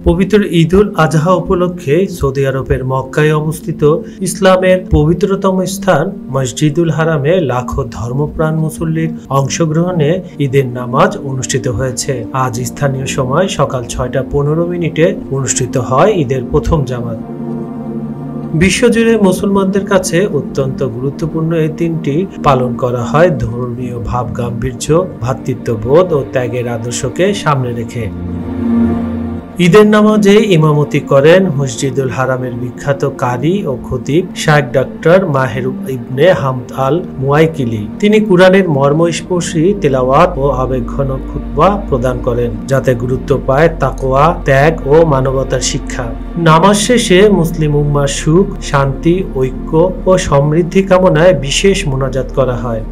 পবিত্র ঈদ উল আজহা উপলক্ষে সৌদি আরবের মক্কায় অবস্থিত ইসলামের পবিত্রতম স্থান মসজিদুল হারামে লাখো ধর্মপ্রাণ মুসল্লির অংশগ্রহণে ঈদের নামাজ অনুষ্ঠিত হয়েছে। আজ স্থানীয় সময় সকাল ৬টা ১৫ অনুষ্ঠিত হয় ঈদের প্রথম জামাত। বিশ্বজুড়ে মুসলমানদের কাছে অত্যন্ত গুরুত্বপূর্ণ এই দিনটি পালন করা হয় ধর্মীয় ভাব গাম্ভীর্য, ভ্রাতৃত্ববোধ ও ত্যাগের আদর্শকে সামনে রেখে। ঈদের নামাজে ইমামতি করেন মসজিদুল হারামের বিখ্যাত কারি ও খতিব শাইখ ডক্টর মাহের ইবনে হামদ আল মুয়াইকিলি। তিনি কুরআনের মর্মস্পর্শী তেলাওয়াত ও আবেগঘন খুতবা প্রদান করেন, যাতে গুরুত্ব পায় তাকওয়া, ত্যাগ ও মানবতার শিক্ষা। নামাজ শেষে মুসলিম উম্মার সুখ, শান্তি, ঐক্য ও সমৃদ্ধি কামনায় বিশেষ মোনাজাত করা হয়।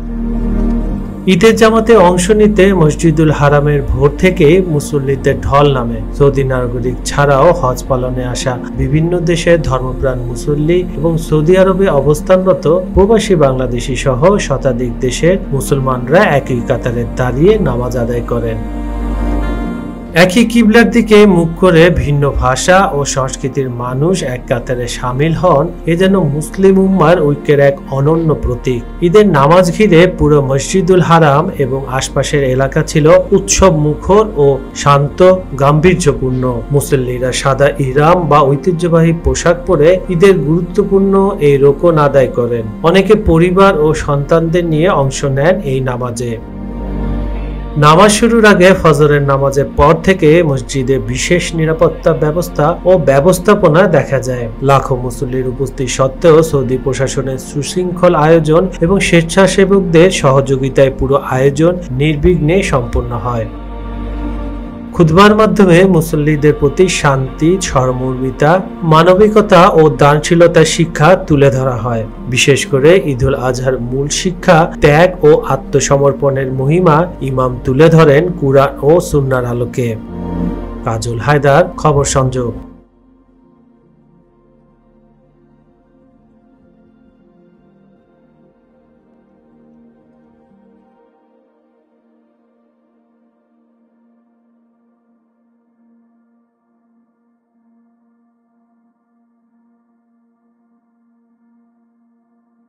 ঈদের জামাতে অংশ নিতে মসজিদুল হারামের ভোর থেকে মুসল্লিদের ঢল নামে। সৌদি নাগরিক ছাড়াও হজ পালনে আসা বিভিন্ন দেশের ধর্মপ্রাণ মুসল্লি এবং সৌদি আরবে অবস্থানরত প্রবাসী বাংলাদেশি সহ শতাধিক দেশের মুসলমানরা একই কাতারে দাঁড়িয়ে নামাজ আদায় করেন। একই কিবলার দিকে মুখ করে ভিন্ন ভাষা ও সংস্কৃতির মানুষ এক কাতারে সামিল হন, এ যেন মুসলিম উম্মার ঐক্যের এক অনন্য প্রতীক। ঈদের নামাজ ঘিরে পুরো মসজিদুল হারাম এবং আশপাশের এলাকা ছিল উৎসব মুখর ও শান্ত গাম্ভীর্যপূর্ণ। মুসল্লিরা সাদা ইহরাম বা ঐতিহ্যবাহী পোশাক পরে ঈদের গুরুত্বপূর্ণ এই রোকন আদায় করেন। অনেকে পরিবার ও সন্তানদের নিয়ে অংশ নেন এই নামাজে। নামাজ শুরুর আগে ফজরের নামাজের পর থেকে মসজিদে বিশেষ নিরাপত্তা ব্যবস্থা ও ব্যবস্থাপনা দেখা যায়। লাখো মুসল্লির উপস্থিতি সত্ত্বেও সৌদি প্রশাসনের সুশৃঙ্খল আয়োজন এবং স্বেচ্ছাসেবকদের সহযোগিতায় পুরো আয়োজন নির্বিঘ্নে সম্পন্ন হয়। খুতবার মাধ্যমে মুসল্লিদের প্রতি শান্তি, সহমর্মিতা, মানবিকতা ও দানশীলতার শিক্ষা তুলে ধরা হয়। বিশেষ করে ঈদ উল আজহার মূল শিক্ষা ত্যাগ ও আত্মসমর্পণের মহিমা ইমাম তুলে ধরেন কুরআন ও সুন্নাহর আলোকে। কাজল হায়দার, খবর সংযোগ।